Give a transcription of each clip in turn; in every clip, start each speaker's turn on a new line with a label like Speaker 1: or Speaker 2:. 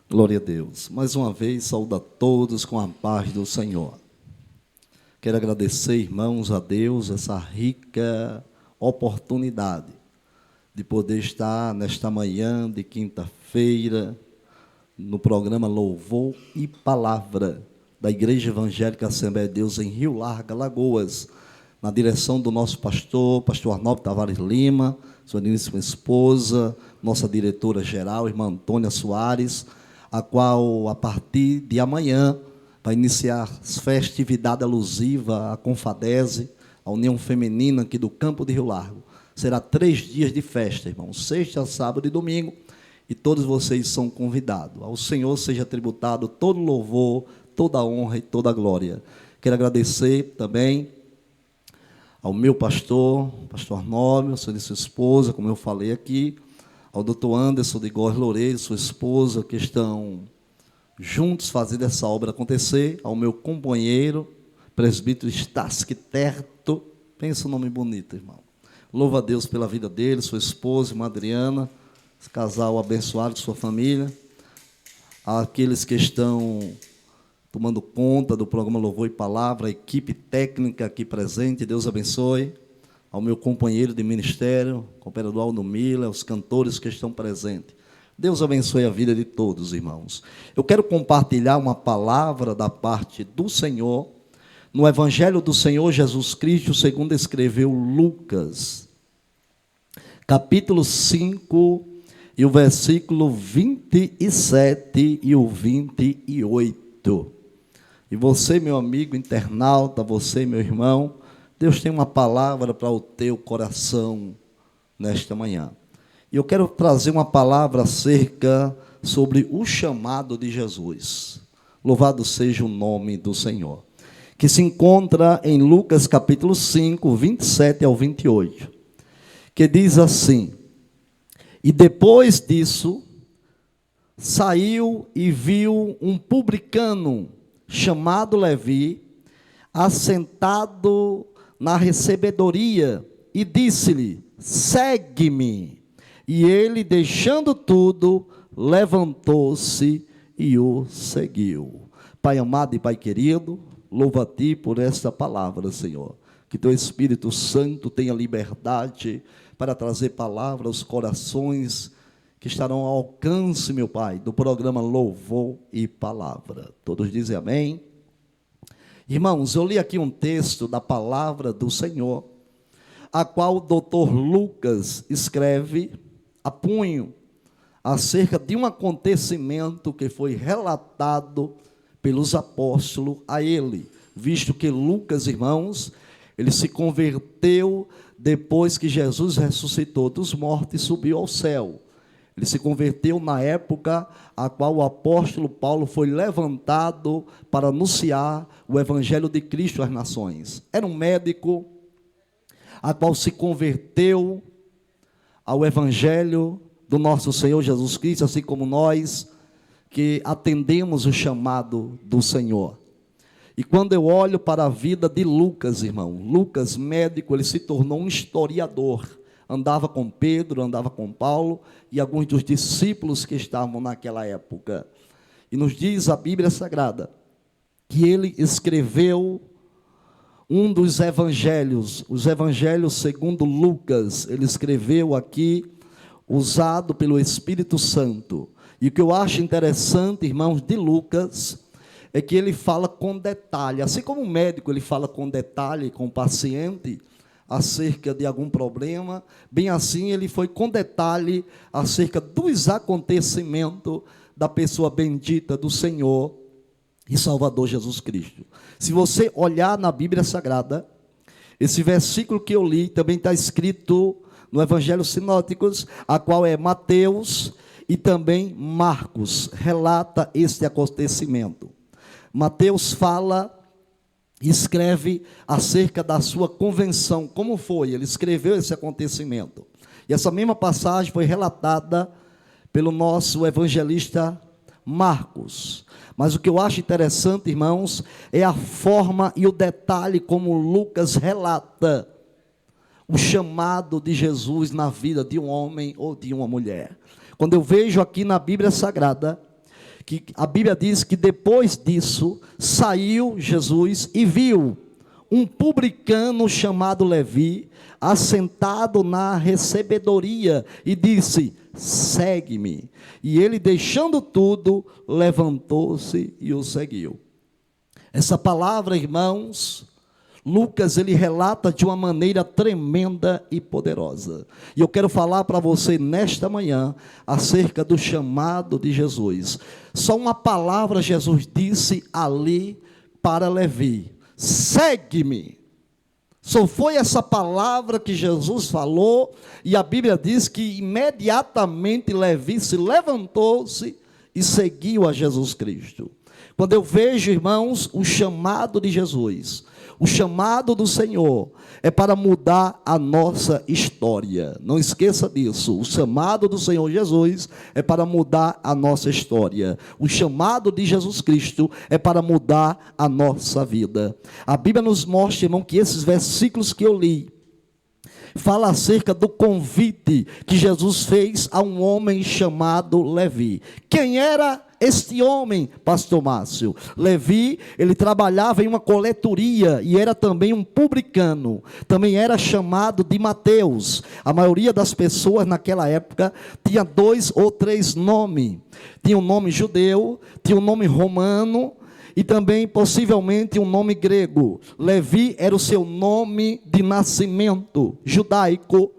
Speaker 1: Glória a Deus. Mais uma vez, saúdo a todos com a paz do Senhor. Quero agradecer, irmãos, a Deus essa rica oportunidade de poder estar nesta manhã de quinta-feira no programa Louvor e Palavra da Igreja Evangélica Assembleia de Deus em Rio Largo, Alagoas, na direção do nosso pastor Arnaldo Tavares Lima, sua digníssima esposa, nossa diretora-geral, irmã Antônia Soares, a qual, a partir de amanhã, vai iniciar as festividades alusivas à Confadese, a União Feminina aqui do Campo de Rio Largo. Será 3 dias de festa, irmãos, sexta, sábado e domingo, e todos vocês são convidados. Ao Senhor seja tributado todo louvor, toda honra e toda glória. Quero agradecer também ao meu pastor Arnaldo, sua esposa, como eu falei aqui, ao doutor Anderson de Góes Loureiro, sua esposa, que estão juntos fazendo essa obra acontecer, ao meu companheiro, presbítero Stasque Terto, pensa um nome bonito, irmão. Louva a Deus pela vida dele, sua esposa, irmã Adriana, esse casal abençoado, sua família, aqueles que estão tomando conta do programa Louvor e Palavra, a equipe técnica aqui presente, Deus abençoe, ao meu companheiro de ministério, companheiro Aldo Miller, aos cantores que estão presentes. Deus abençoe a vida de todos, irmãos. Eu quero compartilhar uma palavra da parte do Senhor, no Evangelho do Senhor Jesus Cristo, segundo escreveu Lucas, capítulo 5, e o versículo 27 e o 28. E você, meu amigo internauta, você, meu irmão, Deus tem uma palavra para o teu coração nesta manhã. E eu quero trazer uma palavra acerca sobre o chamado de Jesus. Louvado seja o nome do Senhor. Que se encontra em Lucas capítulo 5, 27 ao 28. Que diz assim: E depois disso, saiu e viu um publicano chamado Levi, assentado na recebedoria, e disse-lhe: segue-me. E ele, deixando tudo, levantou-se e o seguiu. Pai amado e Pai querido, louvo a Ti por esta palavra, Senhor. Que Teu Espírito Santo tenha liberdade para trazer palavra aos corações que estarão ao alcance, meu Pai, do programa Louvor e Palavra. Todos dizem amém? Irmãos, eu li aqui um texto da palavra do Senhor, a qual o doutor Lucas escreve a punho, acerca de um acontecimento que foi relatado pelos apóstolos a ele, visto que Lucas, irmãos, ele se converteu depois que Jesus ressuscitou dos mortos e subiu ao céu. Ele se converteu na época a qual o apóstolo Paulo foi levantado para anunciar o evangelho de Cristo às nações. Era um médico a qual se converteu ao evangelho do nosso Senhor Jesus Cristo, assim como nós que atendemos o chamado do Senhor. E quando eu olho para a vida de Lucas, irmão, Lucas, médico, ele se tornou um historiador. Andava com Pedro, andava com Paulo e alguns dos discípulos que estavam naquela época. E nos diz a Bíblia Sagrada que ele escreveu um dos evangelhos, os evangelhos segundo Lucas. Ele escreveu aqui, usado pelo Espírito Santo. E o que eu acho interessante, irmãos, de Lucas, é que ele fala com detalhe. Assim como um médico, ele fala com detalhe com o paciente acerca de algum problema, bem assim ele foi com detalhe acerca dos acontecimentos da pessoa bendita do Senhor e Salvador Jesus Cristo. Se você olhar na Bíblia Sagrada, esse versículo que eu li também está escrito no Evangelho Sinóticos, a qual é Mateus e também Marcos, relata este acontecimento. Mateus fala, escreve acerca da sua convenção, como foi, ele escreveu esse acontecimento. E essa mesma passagem foi relatada pelo nosso evangelista Marcos. Mas o que eu acho interessante, irmãos, é a forma e o detalhe como Lucas relata o chamado de Jesus na vida de um homem ou de uma mulher. Quando eu vejo aqui na Bíblia Sagrada que a Bíblia diz que depois disso, saiu Jesus e viu um publicano chamado Levi, assentado na recebedoria, e disse: segue-me. E ele, deixando tudo, levantou-se e o seguiu. Essa palavra, irmãos, Lucas, ele relata de uma maneira tremenda e poderosa. E eu quero falar para você nesta manhã acerca do chamado de Jesus. Só uma palavra Jesus disse ali para Levi: segue-me. Só foi essa palavra que Jesus falou, e a Bíblia diz que imediatamente Levi se levantou-se e seguiu a Jesus Cristo. Quando eu vejo, irmãos, o chamado de Jesus, o chamado do Senhor é para mudar a nossa história. Não esqueça disso. O chamado do Senhor Jesus é para mudar a nossa história. O chamado de Jesus Cristo é para mudar a nossa vida. A Bíblia nos mostra, irmão, que esses versículos que eu li fala acerca do convite que Jesus fez a um homem chamado Levi. Quem era este homem, pastor Márcio? Levi, ele trabalhava em uma coletoria e era também um publicano. Também era chamado de Mateus. A maioria das pessoas naquela época tinha 2 ou 3 nomes. Tinha um nome judeu, tinha um nome romano e também possivelmente um nome grego. Levi era o seu nome de nascimento judaico.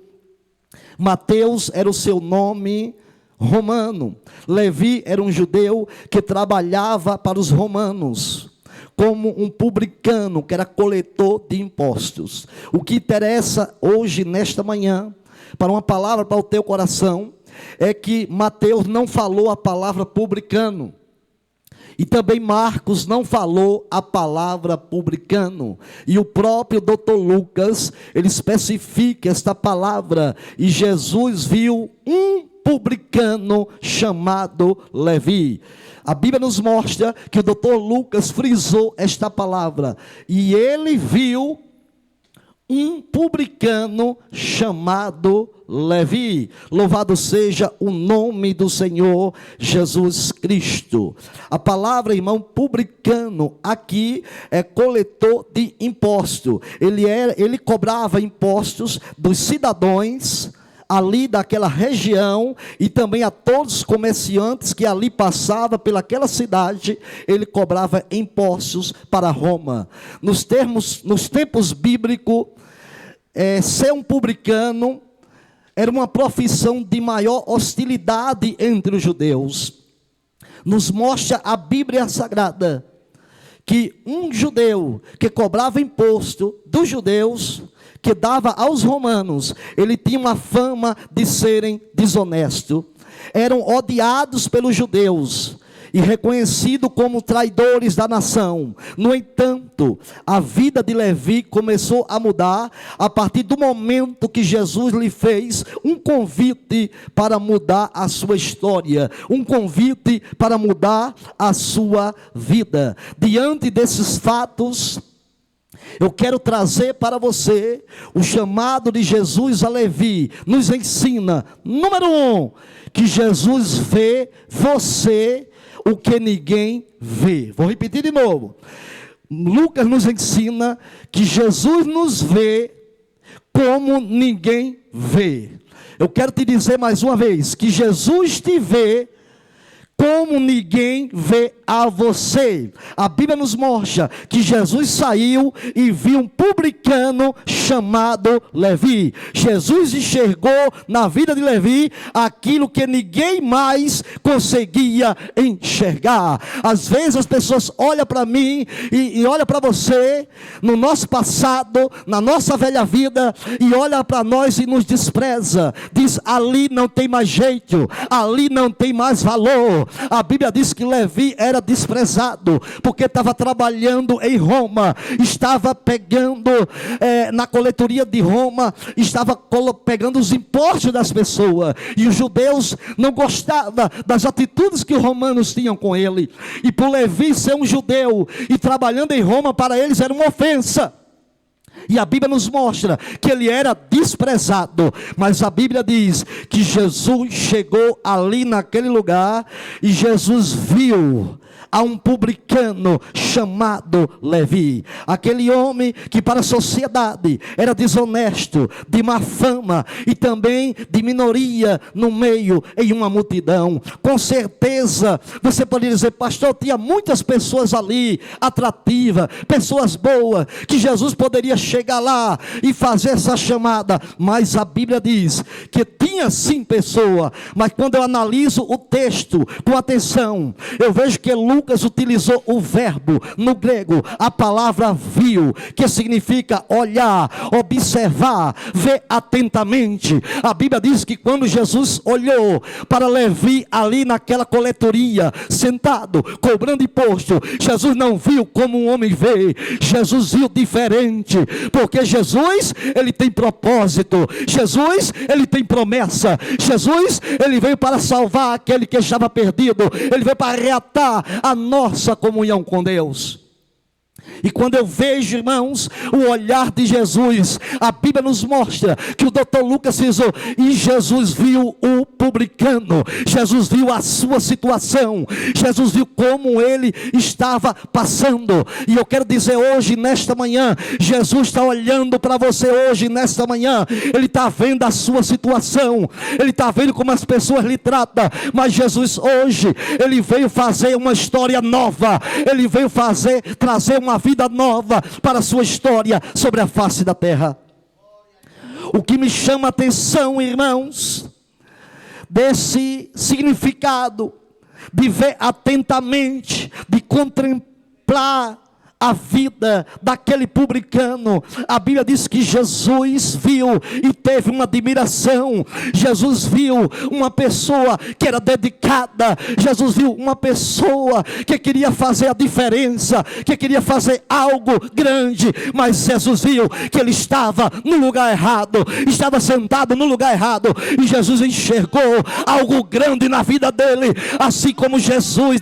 Speaker 1: Mateus era o seu nome romano. Levi era um judeu que trabalhava para os romanos como um publicano, que era coletor de impostos. O que interessa hoje, nesta manhã, para uma palavra para o teu coração, é que Mateus não falou a palavra publicano. E também Marcos não falou a palavra publicano. E o próprio doutor Lucas, ele especifica esta palavra. E Jesus viu um publicano chamado Levi. A Bíblia nos mostra que o doutor Lucas frisou esta palavra. E ele viu um publicano chamado Levi. Louvado seja o nome do Senhor Jesus Cristo. A palavra, irmão, publicano aqui é coletor de imposto. Ele cobrava impostos dos cidadãos ali daquela região, e também a todos os comerciantes que ali passavam pelaquela cidade. Ele cobrava impostos para Roma. Nos tempos bíblicos, ser um publicano era uma profissão de maior hostilidade entre os judeus. Nos mostra a Bíblia Sagrada que um judeu que cobrava imposto dos judeus, que dava aos romanos, ele tinha uma fama de serem desonestos. Eram odiados pelos judeus e reconhecidos como traidores da nação. No entanto, a vida de Levi começou a mudar a partir do momento que Jesus lhe fez um convite para mudar a sua história, um convite para mudar a sua vida. Diante desses fatos, eu quero trazer para você o chamado de Jesus a Levi. Nos ensina, número 1, que Jesus vê você o que ninguém vê. Vou repetir de novo. Lucas nos ensina que Jesus nos vê como ninguém vê. Eu quero te dizer mais uma vez, que Jesus te vê como ninguém vê a você. A Bíblia nos mostra que Jesus saiu e viu um publicano chamado Levi. Jesus enxergou na vida de Levi aquilo que ninguém mais conseguia enxergar. Às vezes as pessoas olham para mim e olham para você, no nosso passado, na nossa velha vida, e olham para nós e nos despreza. Diz: ali não tem mais jeito, ali não tem mais valor. A Bíblia diz que Levi era desprezado, porque estava trabalhando em Roma, estava pegando na coletoria de Roma, estava pegando os impostos das pessoas, e os judeus não gostavam das atitudes que os romanos tinham com ele, e por Levi ser um judeu e trabalhando em Roma, para eles era uma ofensa. E a Bíblia nos mostra que ele era desprezado. Mas a Bíblia diz que Jesus chegou ali naquele lugar e Jesus viu a um publicano chamado Levi. Aquele homem que para a sociedade era desonesto, de má fama e também de minoria no meio, em uma multidão. Com certeza você pode dizer: pastor, tinha muitas pessoas ali atrativas, pessoas boas, que Jesus poderia chegar lá e fazer essa chamada. Mas a Bíblia diz que tinha sim pessoa. Mas quando eu analiso o texto com atenção, eu vejo que Lucas utilizou o verbo no grego, a palavra viu, que significa olhar, observar, ver atentamente. A Bíblia diz que quando Jesus olhou para Levi ali naquela coletoria, sentado, cobrando imposto, Jesus não viu como um homem vê, Jesus viu diferente, porque Jesus, ele tem propósito, Jesus, ele tem promessa, Jesus, ele veio para salvar aquele que estava perdido, ele veio para reatar a nossa comunhão com Deus. E quando eu vejo, irmãos, o olhar de Jesus, a Bíblia nos mostra que o Dr. Lucas frisou, e Jesus viu o publicano, Jesus viu a sua situação, Jesus viu como ele estava passando. E eu quero dizer hoje, nesta manhã, Jesus está olhando para você hoje, nesta manhã, ele está vendo a sua situação, ele está vendo como as pessoas lhe tratam, mas Jesus hoje, ele veio fazer uma história nova, ele veio trazer uma vida nova para a sua história sobre a face da terra. O que me chama a atenção, irmãos, desse significado de ver atentamente, de contemplar a vida daquele publicano, a Bíblia diz que Jesus viu e teve uma admiração. Jesus viu uma pessoa que era dedicada, Jesus viu uma pessoa que queria fazer a diferença, que queria fazer algo grande, mas Jesus viu que ele estava no lugar errado, estava sentado no lugar errado, e Jesus enxergou algo grande na vida dele, assim como Jesus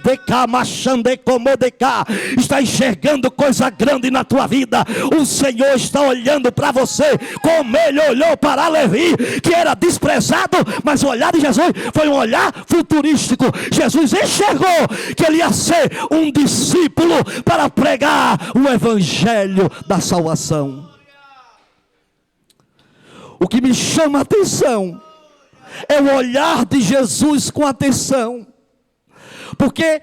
Speaker 1: está enxergando coisa grande na tua vida. O Senhor está olhando para você como ele olhou para Levi, que era desprezado, mas o olhar de Jesus foi um olhar futurístico. Jesus enxergou que ele ia ser um discípulo para pregar o evangelho da salvação. O que me chama a atenção é o olhar de Jesus com atenção, porque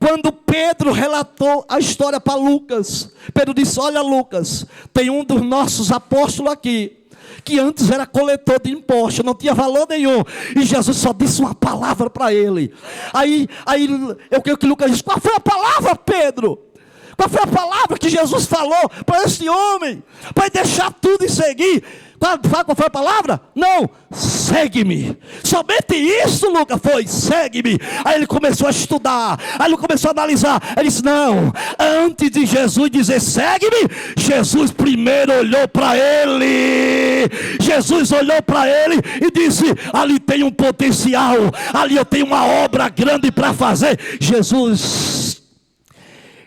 Speaker 1: quando Pedro relatou a história para Lucas, Pedro disse: olha, Lucas, tem um dos nossos apóstolos aqui, que antes era coletor de impostos, não tinha valor nenhum, e Jesus só disse uma palavra para ele. Aí eu quero que Lucas disse: qual foi a palavra, Pedro? Qual foi a palavra que Jesus falou para esse homem, para deixar tudo e seguir? Sabe qual foi a palavra? Não, segue-me. Somente isso, Lucas, foi: segue-me. Aí ele começou a estudar, aí ele começou a analisar. Ele disse: não, antes de Jesus dizer segue-me, Jesus primeiro olhou para ele. Jesus olhou para ele e disse: ali tem um potencial, ali eu tenho uma obra grande para fazer. Jesus,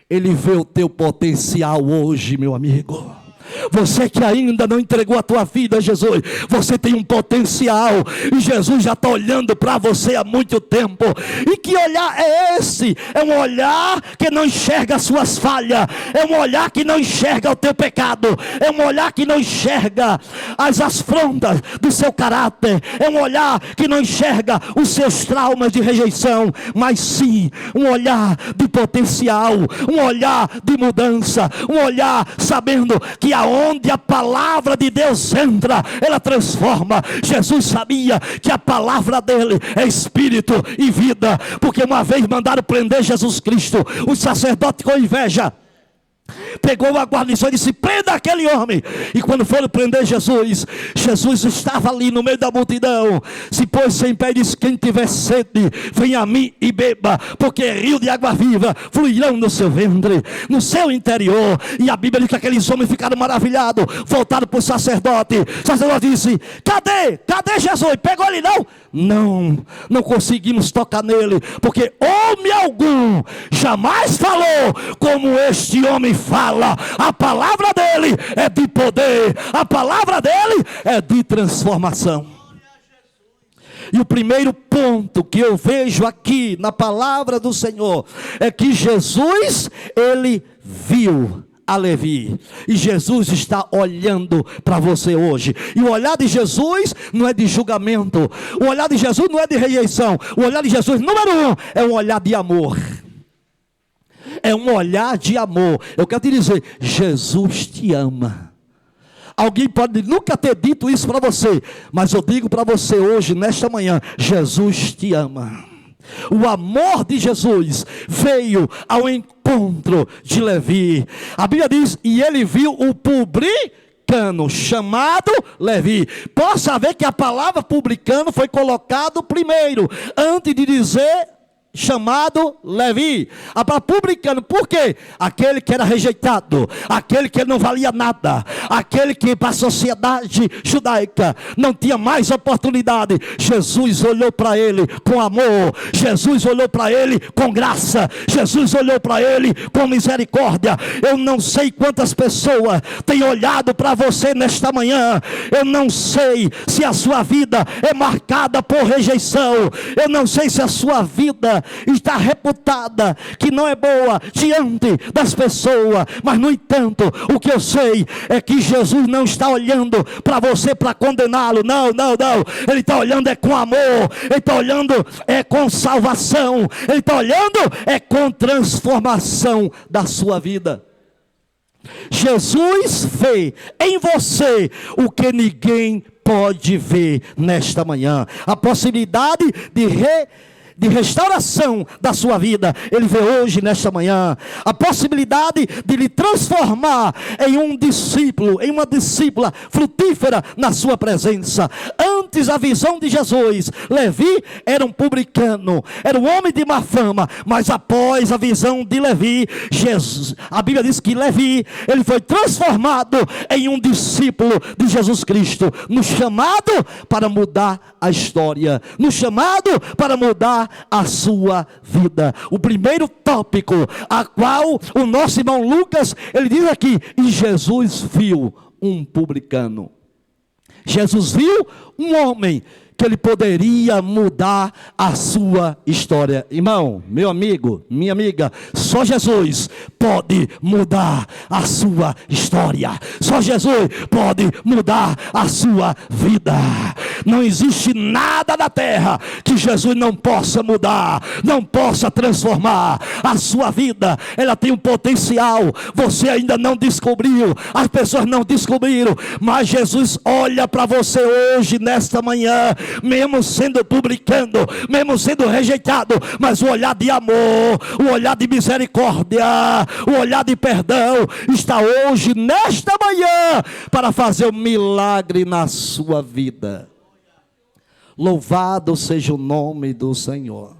Speaker 1: ele vê o teu potencial hoje, meu amigo. Você que ainda não entregou a tua vida a Jesus, você tem um potencial, e Jesus já está olhando para você há muito tempo. E que olhar é esse? É um olhar que não enxerga as suas falhas, é um olhar que não enxerga o teu pecado, é um olhar que não enxerga as afrontas do seu caráter, é um olhar que não enxerga os seus traumas de rejeição, mas sim um olhar de potencial, um olhar de mudança, um olhar sabendo que aonde a palavra de Deus entra, ela transforma. Jesus sabia que a palavra dele é espírito e vida, porque uma vez mandaram prender Jesus Cristo, o sacerdote com inveja pegou a guarnição e disse: prenda aquele homem. E quando foram prender Jesus, Jesus estava ali no meio da multidão, se pôs em pé e disse: quem tiver sede, venha a mim e beba, porque rio de água viva fluirão no seu ventre, no seu interior. E a Bíblia diz que aqueles homens ficaram maravilhados, voltaram para o sacerdote. O sacerdote disse: cadê Jesus? Pegou ele não? não conseguimos tocar nele, porque homem algum jamais falou como este homem fala. A palavra dele é de poder, a palavra dele é de transformação. E o primeiro ponto que eu vejo aqui na palavra do Senhor é que Jesus, ele viu a Levi, e Jesus está olhando para você hoje. E o olhar de Jesus não é de julgamento, o olhar de Jesus não é de rejeição. O olhar de Jesus, número 1, é um olhar de amor. É um olhar de amor. Eu quero te dizer, Jesus te ama. Alguém pode nunca ter dito isso para você, mas eu digo para você hoje, nesta manhã, Jesus te ama. O amor de Jesus veio ao encontro de Levi. A Bíblia diz, e ele viu o publicano chamado Levi. Possa ver que a palavra publicano foi colocado primeiro, antes de dizer chamado Levi. A palavra publicano, por quê? Aquele que era rejeitado, aquele que não valia nada, aquele que para a sociedade judaica não tinha mais oportunidade. Jesus olhou para ele com amor, Jesus olhou para ele com graça, Jesus olhou para ele com misericórdia. Eu não sei quantas pessoas têm olhado para você nesta manhã. Eu não sei se a sua vida é marcada por rejeição, eu não sei se a sua vida está reputada que não é boa diante das pessoas, mas no entanto, o que eu sei é que Jesus não está olhando para você para condená-lo, não, ele está olhando é com amor, ele está olhando é com salvação, ele está olhando é com transformação da sua vida. Jesus vê em você o que ninguém pode ver nesta manhã, a possibilidade de restauração da sua vida. Ele vê hoje, nesta manhã, a possibilidade de lhe transformar em um discípulo, em uma discípula frutífera na sua presença. Antes, a visão de Jesus, Levi era um publicano, era um homem de má fama, mas após a visão de Levi, Jesus, a Bíblia diz que Levi, ele foi transformado em um discípulo de Jesus Cristo, no chamado para mudar a história, no chamado para mudar a sua vida. O primeiro tópico, a qual o nosso irmão Lucas, ele diz aqui, e Jesus viu um publicano. Jesus viu um homem que ele poderia mudar a sua história. Irmão, meu amigo, minha amiga, só Jesus pode mudar a sua história. Só Jesus pode mudar a sua vida. Não existe nada na terra que Jesus não possa mudar, não possa transformar. A sua vida, ela tem um potencial, você ainda não descobriu, as pessoas não descobriram, mas Jesus olha para você hoje, nesta manhã, mesmo sendo publicano, mesmo sendo rejeitado, mas o olhar de amor, o olhar de misericórdia, o olhar de perdão, está hoje, nesta manhã, para fazer um milagre na sua vida. Louvado seja o nome do Senhor.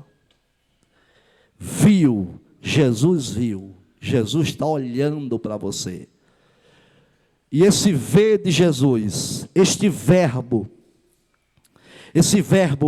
Speaker 1: Jesus está olhando para você. E esse ver de Jesus, esse verbo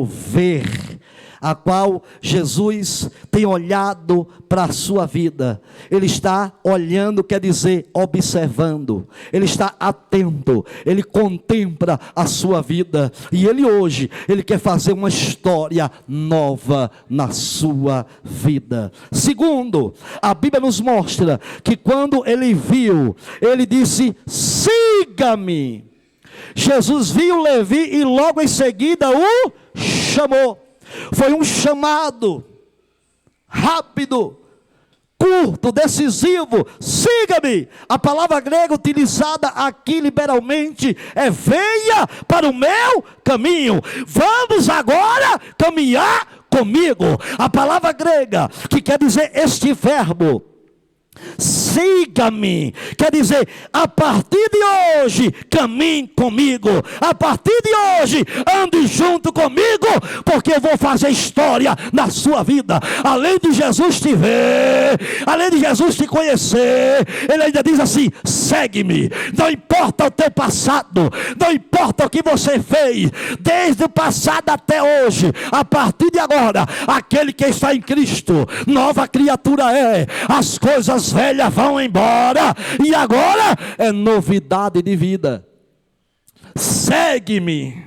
Speaker 1: ver, a qual Jesus tem olhado para a sua vida. Ele está olhando, quer dizer, observando. Ele está atento, ele contempla a sua vida. E ele hoje, ele quer fazer uma história nova na sua vida. Segundo, a Bíblia nos mostra que quando ele viu, ele disse, siga-me. Jesus viu Levi e logo em seguida o chamou. Foi um chamado rápido, curto, decisivo. Siga-me. A palavra grega utilizada aqui liberalmente é venha para o meu caminho. Vamos agora caminhar comigo. A palavra grega que quer dizer este verbo siga-me. Quer dizer, a partir de hoje, caminhe comigo. A partir de hoje, ande junto comigo, porque eu vou fazer história na sua vida. Além de Jesus te ver, além de Jesus te conhecer, ele ainda diz assim: segue-me. Não importa o teu passado, não importa o que você fez, desde o passado até hoje, a partir de agora, aquele que está em Cristo, nova criatura é. As coisas velhas vão embora, e agora é novidade de vida. Segue-me,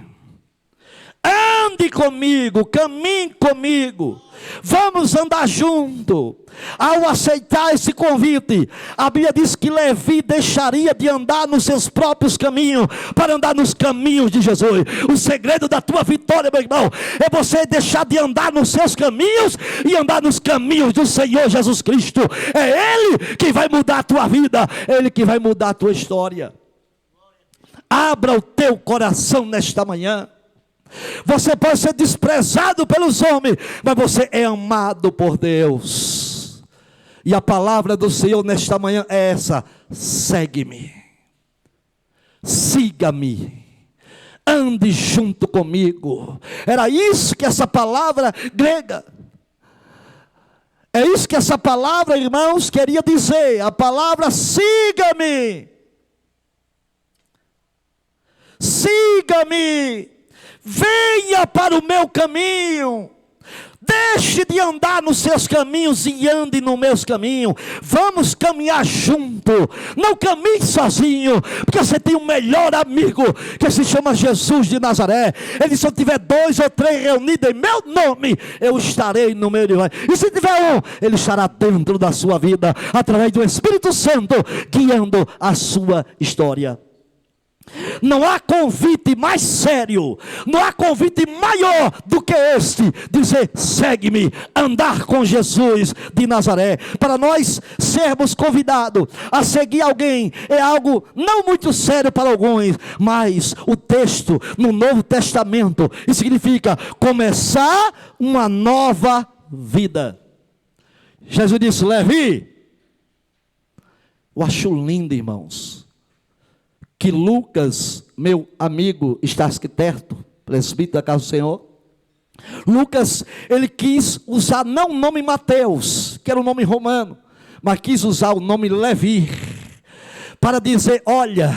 Speaker 1: ande comigo, caminhe comigo, vamos andar junto. Ao aceitar esse convite, a Bíblia diz que Levi deixaria de andar nos seus próprios caminhos para andar nos caminhos de Jesus. O segredo da tua vitória, meu irmão, é você deixar de andar nos seus caminhos e andar nos caminhos do Senhor Jesus Cristo. É Ele que vai mudar a tua vida, é Ele que vai mudar a tua história. Abra o teu coração nesta manhã. Você pode ser desprezado pelos homens, mas você é amado por Deus. E a palavra do Senhor nesta manhã é essa: segue-me, siga-me, ande junto comigo. Era isso que essa palavra grega, é isso que essa palavra, irmãos, queria dizer. A palavra siga-me, siga-me, venha para o meu caminho. Deixe de andar nos seus caminhos e ande nos meus caminhos. Vamos caminhar junto. Não caminhe sozinho, porque você tem um melhor amigo que se chama Jesus de Nazaré. Ele, se eu tiver 2 ou 3 reunidos em meu nome, eu estarei no meio de vós. E se tiver um, ele estará dentro da sua vida, através do Espírito Santo, guiando a sua história. Não há convite mais sério, não há convite maior do que este: dizer segue-me, andar com Jesus de Nazaré. Para nós sermos convidados a seguir alguém é algo não muito sério para alguns, mas o texto no Novo Testamento significa começar uma nova vida. Jesus disse: Levi, eu acho lindo, irmãos, que Lucas, meu amigo, está arquiteto, presbítero da casa do Senhor. Lucas, ele quis usar não o nome Mateus, que era o nome romano, mas quis usar o nome Levi, para dizer: olha,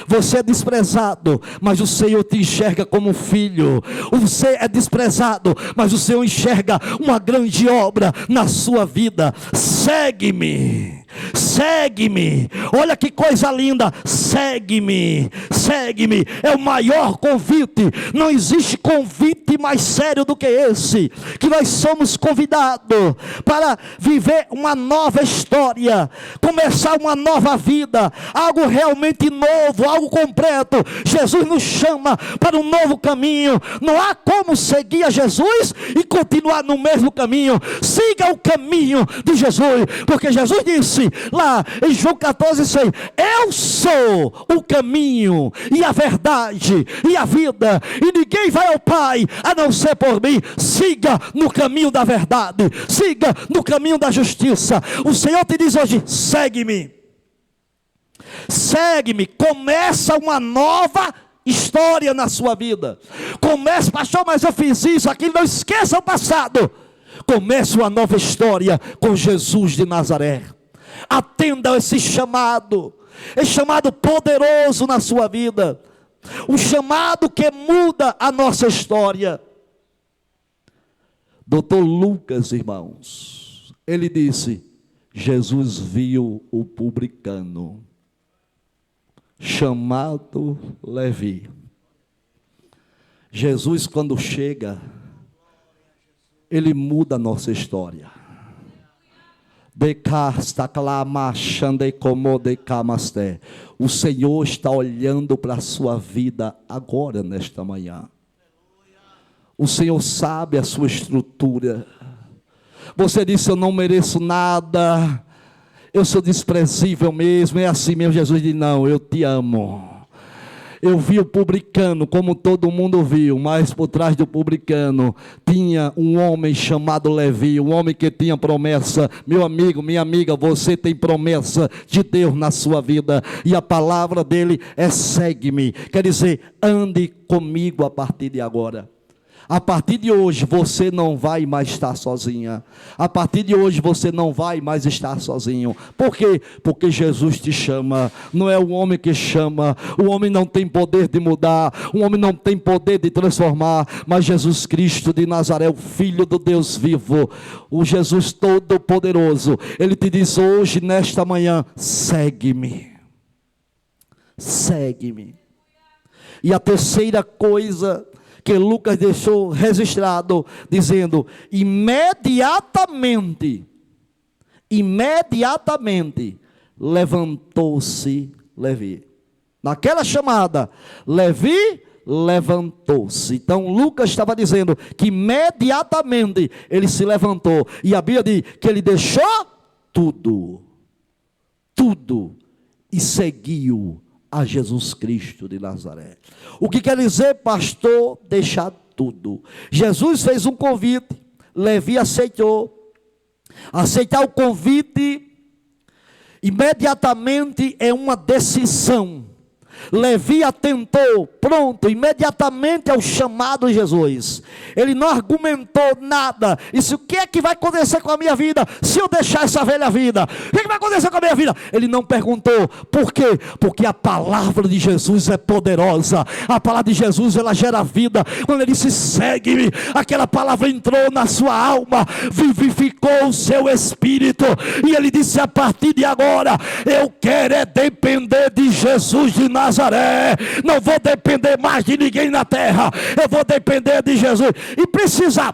Speaker 1: você é desprezado, mas o Senhor te enxerga como filho. Você é desprezado, mas o Senhor enxerga uma grande obra na sua vida. Segue-me, segue-me. Olha que coisa linda. Segue-me, segue-me. É o maior convite. Não existe convite mais sério do que esse, que nós somos convidados para viver uma nova história, começar uma nova vida, algo realmente novo, algo completo. Jesus nos chama para um novo caminho. Não há como seguir a Jesus e continuar no mesmo caminho. Siga o caminho de Jesus, porque Jesus disse lá em João 14:6: eu sou o caminho e a verdade e a vida, e ninguém vai ao Pai a não ser por mim. Siga no caminho da verdade, siga no caminho da justiça. O Senhor te diz hoje: segue-me, segue-me. Começa uma nova história na sua vida. Comece: pastor, mas eu fiz isso, aquilo. Não esqueça o passado. Comece uma nova história com Jesus de Nazaré. Atenda a esse chamado poderoso na sua vida, um chamado que muda a nossa história. Doutor Lucas, irmãos, ele disse: Jesus viu o publicano chamado Levi. Jesus, quando chega, ele muda a nossa história. O Senhor está olhando para a sua vida agora, nesta manhã. O Senhor sabe a sua estrutura. Você disse: eu não mereço nada, eu sou desprezível mesmo. É assim mesmo. Jesus diz: não, eu te amo. Eu vi o publicano, como todo mundo viu, mas por trás do publicano tinha um homem chamado Levi, um homem que tinha promessa. Meu amigo, minha amiga, você tem promessa de Deus na sua vida, e a palavra dele é: segue-me. Quer dizer, ande comigo a partir de agora. A partir de hoje você não vai mais estar sozinha. A partir de hoje você não vai mais estar sozinho. Por quê? Porque Jesus te chama. Não é o homem que chama. O homem não tem poder de mudar. O homem não tem poder de transformar. Mas Jesus Cristo de Nazaré, o Filho do Deus vivo, o Jesus Todo-Poderoso, Ele te diz hoje, nesta manhã: segue-me. Segue-me. E a terceira coisa que Lucas deixou registrado, dizendo: imediatamente levantou-se Levi. Naquela chamada, Levi levantou-se. Então Lucas estava dizendo que imediatamente ele se levantou, e a Bíblia diz que ele deixou tudo e seguiu a Jesus Cristo de Nazaré. O que quer dizer, pastor, deixar tudo? Jesus fez um convite, Levi aceitou. Aceitar o convite imediatamente é uma decisão. Levi atentou, pronto, imediatamente ao chamado de Jesus. Ele não argumentou nada. Disse: o que é que vai acontecer com a minha vida se eu deixar essa velha vida? O que é que vai acontecer com a minha vida? Ele não perguntou. Por quê? Porque a palavra de Jesus é poderosa. A palavra de Jesus, ela gera vida. Quando ele disse: segue-me, aquela palavra entrou na sua alma, vivificou o seu espírito, e ele disse: a partir de agora eu quero é depender de Jesus de Nazaré. Não vou depender mais de ninguém na terra, eu vou depender de Jesus. E precisa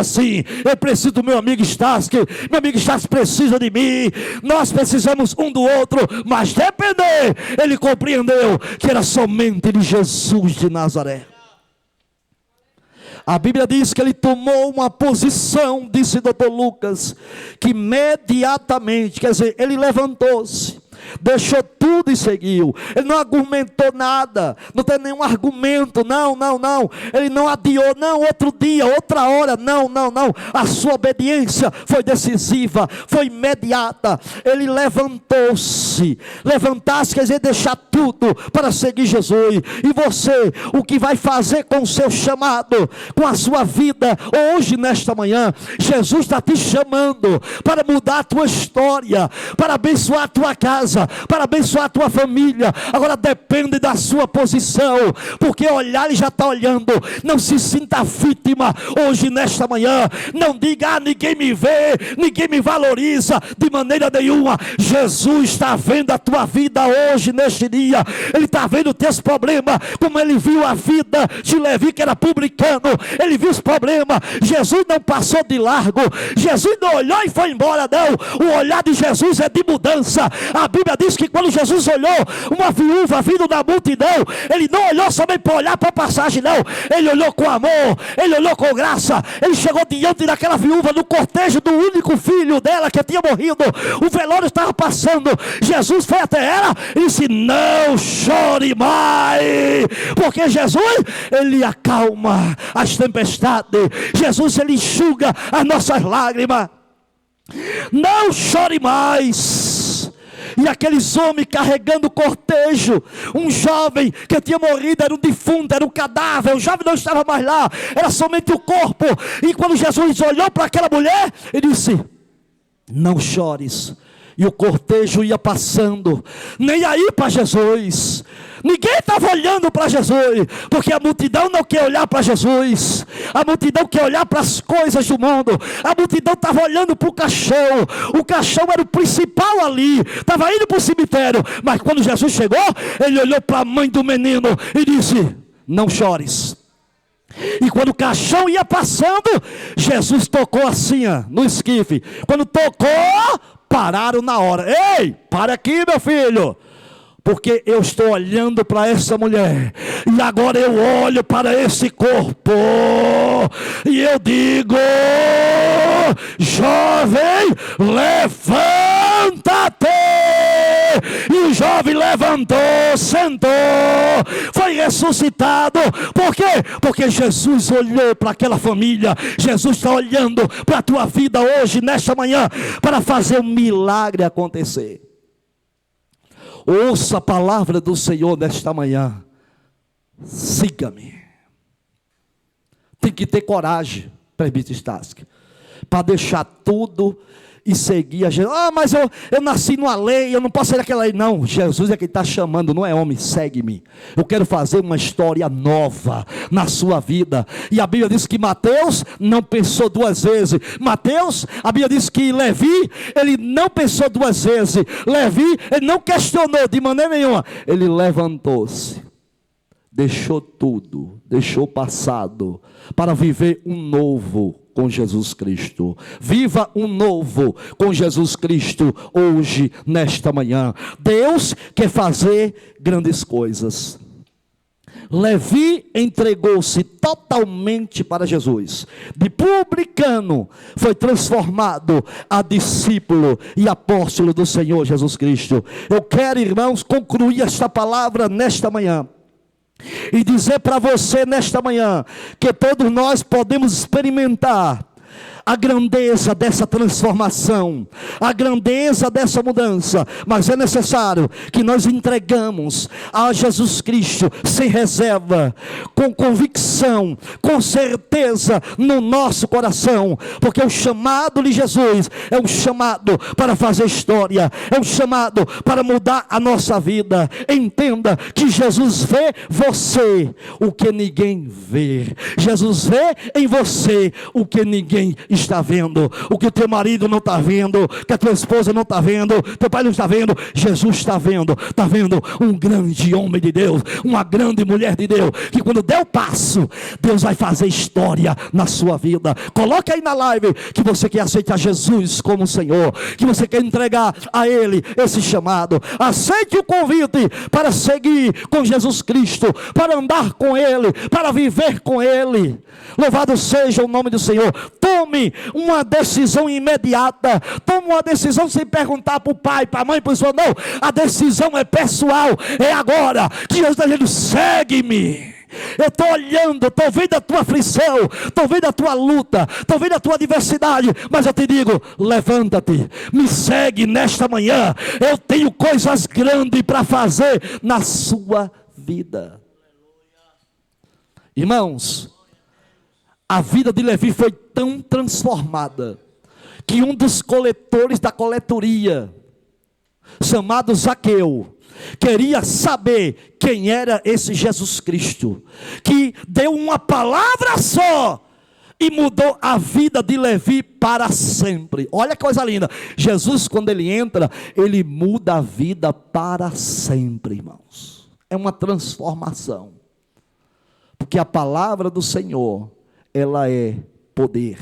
Speaker 1: sim. Eu preciso do meu amigo Stassi, meu amigo Stassi precisa de mim, nós precisamos um do outro, mas depender, ele compreendeu que era somente de Jesus de Nazaré. A Bíblia diz que ele tomou uma posição, disse Dr. Lucas, que imediatamente, quer dizer, ele levantou-se, deixou tudo e seguiu. Ele não argumentou nada, não tem nenhum argumento, não. Ele não adiou, não, outro dia, outra hora, não. A sua obediência foi decisiva, foi imediata. Ele levantou-se. Levantar-se quer dizer deixar tudo para seguir Jesus. E você, o que vai fazer com o seu chamado, com a sua vida, hoje, nesta manhã? Jesus está te chamando para mudar a tua história, para abençoar a tua casa, para abençoar a tua família. Agora depende da sua posição, porque olhar ele já está olhando. Não se sinta vítima hoje, nesta manhã. Não diga: ninguém me vê, ninguém me valoriza. De maneira nenhuma. Jesus está vendo a tua vida hoje, neste dia. Ele está vendo os teus problemas, como ele viu a vida de Levi, que era publicano. Ele viu os problemas. Jesus não passou de largo, Jesus não olhou e foi embora, não. O olhar de Jesus é de mudança. A Bíblia diz que quando Jesus olhou uma viúva vindo da multidão, ele não olhou somente para olhar para a passagem, não. Ele olhou com amor, ele olhou com graça. Ele chegou diante daquela viúva no cortejo do único filho dela que tinha morrido. O velório estava passando. Jesus foi até ela e disse: não chore mais, porque Jesus, ele acalma as tempestades. Jesus, ele enxuga as nossas lágrimas. Não chore mais. E aqueles homens carregando o cortejo, um jovem que tinha morrido, era um defunto, era um cadáver, o jovem não estava mais lá, era somente o corpo. E quando Jesus olhou para aquela mulher, ele disse: não chores. E o cortejo ia passando, nem aí para Jesus. Ninguém estava olhando para Jesus, porque a multidão não quer olhar para Jesus. A multidão quer olhar para as coisas do mundo. A multidão estava olhando para o caixão. O caixão era o principal ali, estava indo para o cemitério. Mas quando Jesus chegou, ele olhou para a mãe do menino e disse: não chores. E quando o caixão ia passando, Jesus tocou assim, no esquife. Quando tocou, pararam na hora. Ei, para aqui, meu filho, porque eu estou olhando para essa mulher, e agora eu olho para esse corpo, e eu digo: jovem, levanta-te. E o jovem levantou. levantou, sentou, foi ressuscitado. Por quê? Porque Jesus olhou para aquela família. Jesus está olhando para a tua vida hoje, nesta manhã, para fazer um milagre acontecer. Ouça a palavra do Senhor nesta manhã. Siga-me. Tem que ter coragem, presbítero Stassi, para deixar tudo e seguir a Jesus. Mas eu nasci numa lei, eu não posso sair daquela lei. Não, Jesus é quem está chamando, não é homem. Segue-me. Eu quero fazer uma história nova na sua vida. E a Bíblia diz que Mateus não pensou duas vezes. Mateus, a Bíblia diz que Levi, ele não pensou duas vezes. Levi, ele não questionou de maneira nenhuma. Ele levantou-se, deixou tudo, deixou o passado, para viver um novo com Jesus Cristo. Viva um novo com Jesus Cristo hoje, nesta manhã. Deus quer fazer grandes coisas. Levi entregou-se totalmente para Jesus. De publicano foi transformado a discípulo e apóstolo do Senhor Jesus Cristo. Eu quero, irmãos, concluir esta palavra nesta manhã e dizer para você nesta manhã que todos nós podemos experimentar a grandeza dessa transformação, a grandeza dessa mudança, mas é necessário que nós entregamos a Jesus Cristo sem reserva, com convicção, com certeza no nosso coração, porque o chamado de Jesus é um chamado para fazer história, é um chamado para mudar a nossa vida. Entenda que Jesus vê você o que ninguém vê. Jesus vê em você o que ninguém está vendo, o que o teu marido não está vendo, que a tua esposa não está vendo, teu pai não está vendo. Jesus está vendo um grande homem de Deus, uma grande mulher de Deus, que quando der o passo, Deus vai fazer história na sua vida. Coloca aí na live que você quer aceitar Jesus como Senhor, que você quer entregar a Ele esse chamado. Aceite o convite para seguir com Jesus Cristo, para andar com Ele, para viver com Ele. Louvado seja o nome do Senhor. Tome uma decisão imediata. Tome uma decisão sem perguntar para o pai, para a mãe, para o senhor. Não, a decisão é pessoal, é agora. Que Jesus está dizendo: segue-me. Eu estou olhando, estou vendo a tua aflição, estou vendo a tua luta, estou vendo a tua adversidade, mas eu te digo: levanta-te, me segue nesta manhã. Eu tenho coisas grandes para fazer na sua vida. Irmãos, a vida de Levi foi tão transformada que um dos coletores da coletoria, chamado Zaqueu, queria saber quem era esse Jesus Cristo, que deu uma palavra só e mudou a vida de Levi para sempre. Olha que coisa linda. Jesus, quando ele entra, ele muda a vida para sempre, irmãos. É uma transformação, porque a palavra do Senhor, ela é poder,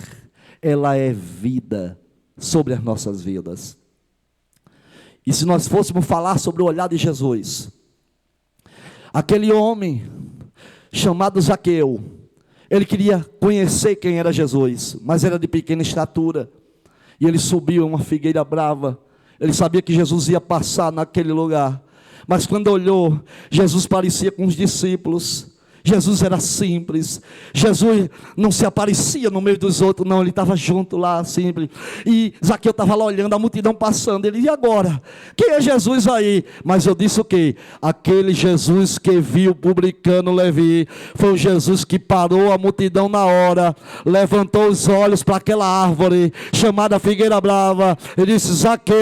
Speaker 1: ela é vida sobre as nossas vidas. E se nós fôssemos falar sobre o olhar de Jesus, aquele homem chamado Zaqueu, ele queria conhecer quem era Jesus, mas era de pequena estatura, e ele subiu em uma figueira brava. Ele sabia que Jesus ia passar naquele lugar, mas quando olhou, Jesus parecia com os discípulos. Jesus era simples. Jesus não se aparecia no meio dos outros, não. Ele estava junto lá, simples. E Zaqueu estava lá olhando a multidão passando. Ele: e agora? Quem é Jesus aí? Mas eu disse o quê? Aquele Jesus que viu o publicano Levi foi o Jesus que parou a multidão na hora, levantou os olhos para aquela árvore chamada figueira brava e disse: Zaqueu,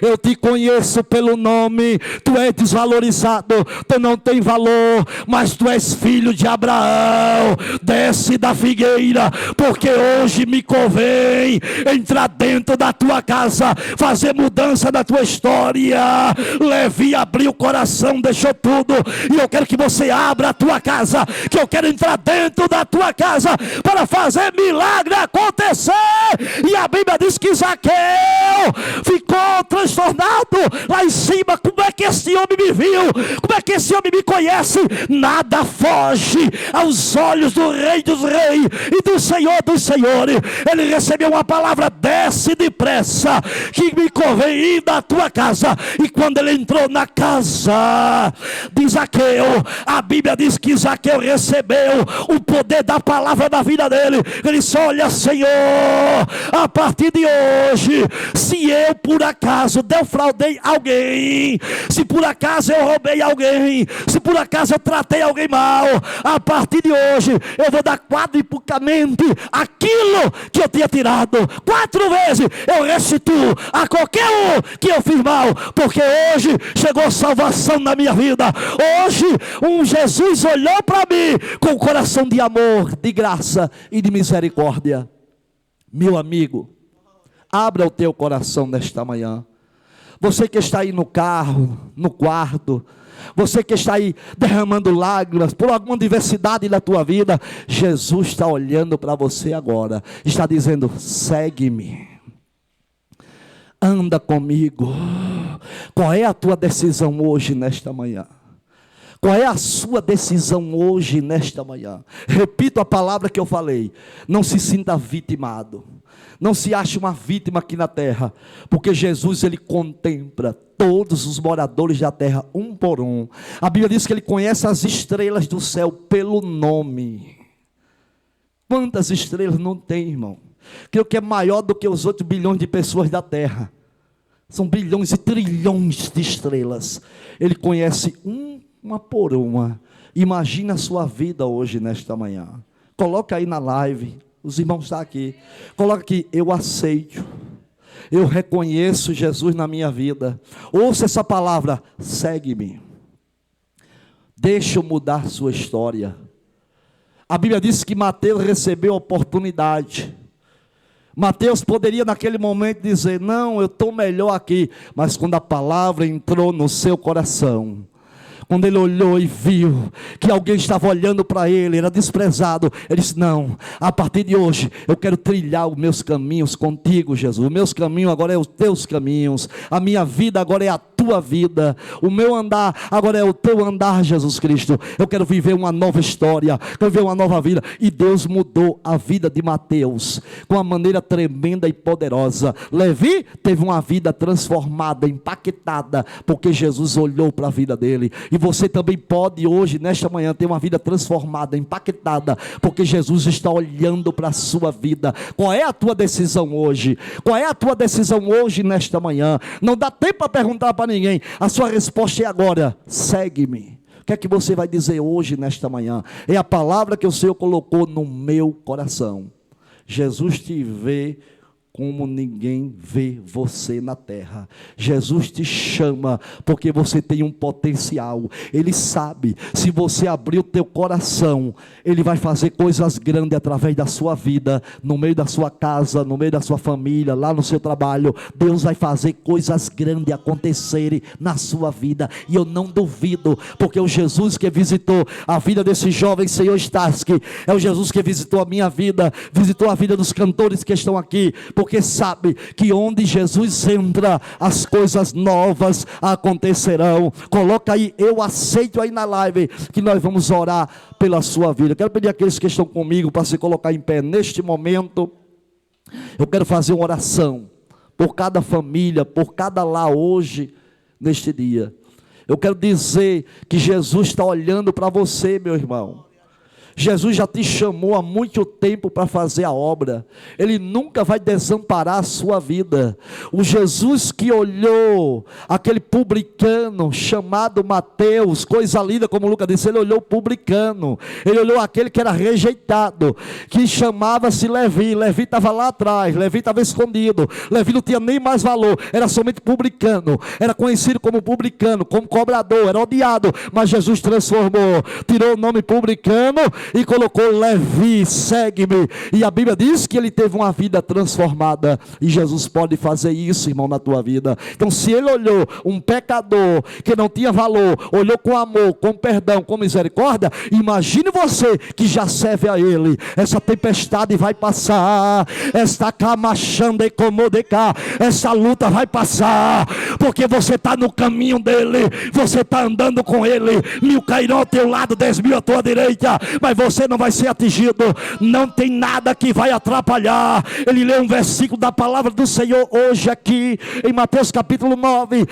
Speaker 1: eu te conheço pelo nome, tu és desvalorizado, tu não tem valor, mas tu és filho de Abraão. Desce da figueira, porque hoje me convém entrar dentro da tua casa, fazer mudança na tua história. Levi abriu o coração, deixou tudo, e eu quero que você abra a tua casa, que eu quero entrar dentro da tua casa para fazer milagre acontecer. E a Bíblia diz que Zaqueu ficou transtornado lá em cima. Como é que esse homem me viu? Como é que esse homem me conhece? Nada foge aos olhos do Rei dos Reis e do Senhor dos Senhores. Ele recebeu uma palavra: desce depressa, que me convém ir da tua casa. E quando ele entrou na casa de Zaqueu, a Bíblia diz que Zaqueu recebeu o poder da palavra da vida dele. Ele disse: olha, Senhor, a partir de hoje, se eu por acaso defraudei alguém, se por acaso eu roubei alguém, se por acaso eu tratei alguém mal, a partir de hoje eu vou dar quadruplicamente aquilo que eu tinha tirado. 4 vezes eu restituo a qualquer um que eu fiz mal, porque hoje chegou salvação na minha vida. Hoje um Jesus olhou para mim com um coração de amor, de graça e de misericórdia. Meu amigo, abra o teu coração nesta manhã. Você que está aí no carro, no quarto, você que está aí derramando lágrimas por alguma adversidade na tua vida, Jesus está olhando para você agora, está dizendo: segue-me, anda comigo. Qual é a tua decisão hoje nesta manhã? Qual é a sua decisão hoje nesta manhã? Repito a palavra que eu falei: não se sinta vitimado, não se ache uma vítima aqui na terra, porque Jesus, ele contempla todos os moradores da terra, um por um. A Bíblia diz que ele conhece as estrelas do céu pelo nome. Quantas estrelas não tem, irmão? Creio que é maior do que os 8 bilhões de pessoas da terra. São bilhões e trilhões de estrelas. Ele conhece uma por uma. Imagina a sua vida hoje, nesta manhã. Coloca aí na live. Os irmãos estão aqui. Coloca aqui: eu aceito, eu reconheço Jesus na minha vida. Ouça essa palavra: segue-me. Deixa eu mudar sua história. A Bíblia diz que Mateus recebeu a oportunidade. Mateus poderia naquele momento dizer: não, eu estou melhor aqui. Mas quando a palavra entrou no seu coração, quando ele olhou e viu que alguém estava olhando para ele, era desprezado, ele disse: não, a partir de hoje eu quero trilhar os meus caminhos contigo, Jesus. Os meus caminhos agora é os teus caminhos, a minha vida agora é a tua vida, o meu andar agora é o teu andar, Jesus Cristo. Eu quero viver uma nova história, quero viver uma nova vida. E Deus mudou a vida de Mateus com uma maneira tremenda e poderosa. Levi teve uma vida transformada, impactada, porque Jesus olhou para a vida dele. E você também pode hoje, nesta manhã, ter uma vida transformada, impactada, porque Jesus está olhando para a sua vida. Qual é a tua decisão hoje? Qual é a tua decisão hoje, nesta manhã? Não dá tempo para perguntar para ninguém. A sua resposta é agora: segue-me. O que é que você vai dizer hoje, nesta manhã? É a palavra que o Senhor colocou no meu coração. Jesus te vê como ninguém vê você na terra. Jesus te chama porque você tem um potencial. Ele sabe, se você abrir o teu coração, Ele vai fazer coisas grandes através da sua vida, no meio da sua casa, no meio da sua família, lá no seu trabalho. Deus vai fazer coisas grandes acontecerem na sua vida, e eu não duvido, porque o Jesus que visitou a vida desse jovem Senhor Starsky, é o Jesus que visitou a minha vida, visitou a vida dos cantores que estão aqui, porque sabe que onde Jesus entra, as coisas novas acontecerão. Coloca aí: eu aceito, aí na live, que nós vamos orar pela sua vida. Quero pedir àqueles que estão comigo para se colocar em pé neste momento. Eu quero fazer uma oração por cada família, por cada lar hoje, neste dia. Eu quero dizer que Jesus está olhando para você, meu irmão. Jesus já te chamou há muito tempo para fazer a obra. Ele nunca vai desamparar a sua vida. O Jesus que olhou aquele publicano chamado Mateus, coisa linda, como Lucas disse, ele olhou o publicano. Ele olhou aquele que era rejeitado, que chamava-se Levi. Levi estava lá atrás, Levi estava escondido. Levi não tinha nem mais valor, era somente publicano. Era conhecido como publicano, como cobrador, era odiado. Mas Jesus transformou, tirou o nome publicano e colocou: Levi, segue-me. E a Bíblia diz que ele teve uma vida transformada, e Jesus pode fazer isso, irmão, na tua vida. Então, se ele olhou um pecador que não tinha valor, olhou com amor, com perdão, com misericórdia, imagine você que já serve a ele. Essa tempestade vai passar, esta camachanda e comodecar, essa luta vai passar, porque você está no caminho dele, você está andando com ele. 1000 cairão ao teu lado, 10.000 à tua direita, mas você não vai ser atingido. Não tem nada que vai atrapalhar. Ele lê um versículo da palavra do Senhor hoje aqui em Mateus capítulo 9,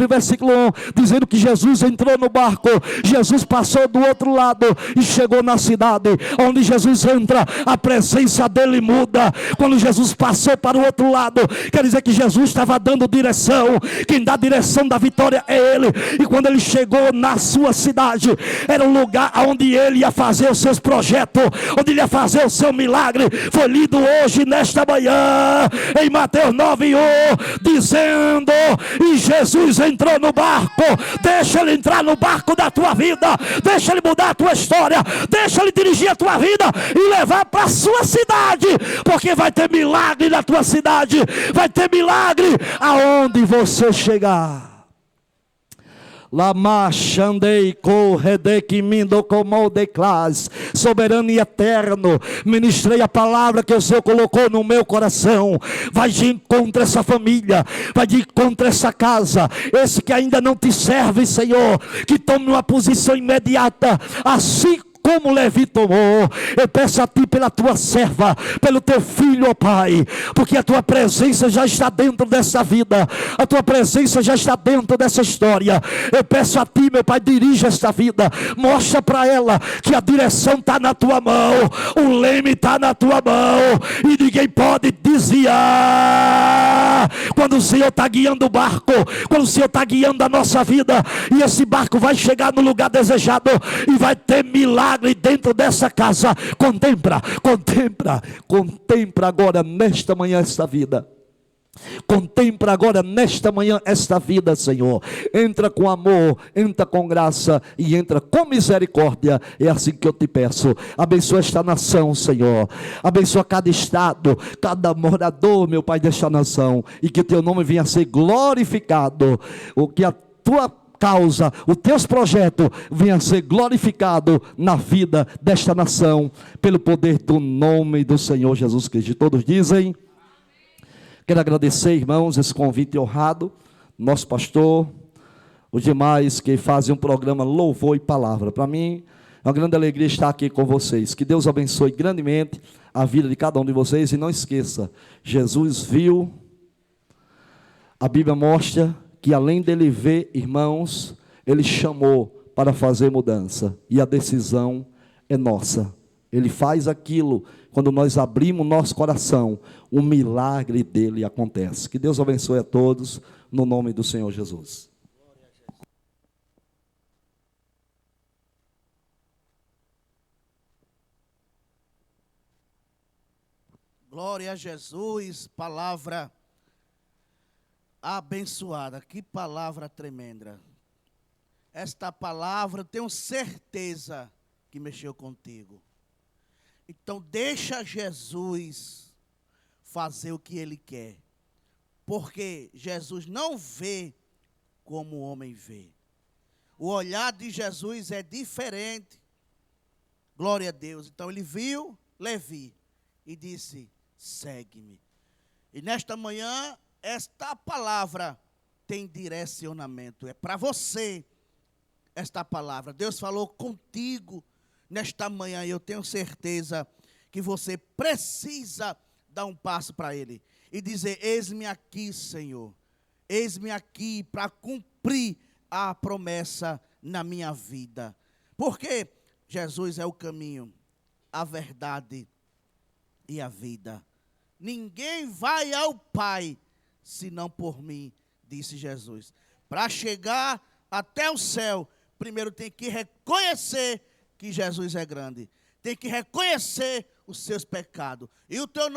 Speaker 1: versículo 1, dizendo que Jesus entrou no barco, Jesus passou do outro lado e chegou na cidade. Onde Jesus entra, a presença dele muda. Quando Jesus passou para o outro lado, quer dizer que Jesus estava dando direção. Quem dá direção da vitória é ele. E quando ele chegou na sua cidade, era um lugar onde ele ia fazer os seus projetos, onde ele ia fazer o seu milagre. Foi lido hoje, nesta manhã, em Mateus 9:1, dizendo: e Jesus entrou no barco. Deixa ele entrar no barco da tua vida, deixa ele mudar a tua história, deixa ele dirigir a tua vida e levar para a sua cidade, porque vai ter milagre na tua cidade, vai ter milagre aonde você chegar. Soberano e eterno, ministrei a palavra que o Senhor colocou no meu coração. Vai de encontro a essa família, vai de encontro a essa casa. Esse que ainda não te serve, Senhor, que tome uma posição imediata, assim como Levi tomou. Eu peço a ti pela tua serva, pelo teu filho, ó Pai, porque a tua presença já está dentro dessa vida, a tua presença já está dentro dessa história. Eu peço a ti, meu Pai, dirija esta vida, mostra para ela que a direção está na tua mão, o leme está na tua mão, e ninguém pode desviar. Quando o Senhor está guiando o barco, quando o Senhor está guiando a nossa vida, e esse barco vai chegar no lugar desejado, e vai ter milagre dentro dessa casa. Contempla agora nesta manhã esta vida. Contempla agora nesta manhã esta vida, Senhor. Entra com amor, entra com graça e entra com misericórdia. É assim que eu te peço. Abençoa esta nação, Senhor. Abençoa cada estado, cada morador, meu Pai, desta nação, e que o teu nome venha a ser glorificado. O que a tua causa, os teus projetos venham a ser glorificado na vida desta nação, pelo poder do nome do Senhor Jesus Cristo. Todos dizem: quero agradecer, irmãos, esse convite honrado, nosso pastor, os demais que fazem um programa Louvor e Palavra. Para mim é uma grande alegria estar aqui com vocês. Que Deus abençoe grandemente a vida de cada um de vocês. E não esqueça, Jesus viu, a Bíblia mostra que além dele ver, irmãos, ele chamou para fazer mudança, e a decisão é nossa. Ele faz aquilo quando nós abrimos nosso coração, o milagre dele acontece. Que Deus abençoe a todos, no nome do Senhor Jesus.
Speaker 2: Glória a Jesus, palavra abençoada, que palavra tremenda. Esta palavra, tenho certeza que mexeu contigo. Então deixa Jesus fazer o que ele quer, porque Jesus não vê como o homem vê. O olhar de Jesus é diferente. Glória a Deus. Então ele viu Levi e disse: segue-me. E nesta manhã, esta palavra tem direcionamento. É para você esta palavra. Deus falou contigo nesta manhã, e eu tenho certeza que você precisa dar um passo para Ele e dizer: eis-me aqui, Senhor. Eis-me aqui para cumprir a promessa na minha vida. Porque Jesus é o caminho, a verdade e a vida. Ninguém vai ao Pai senão por mim, disse Jesus. Para chegar até o céu, primeiro tem que reconhecer que Jesus é grande. Tem que reconhecer os seus pecados. E o teu nome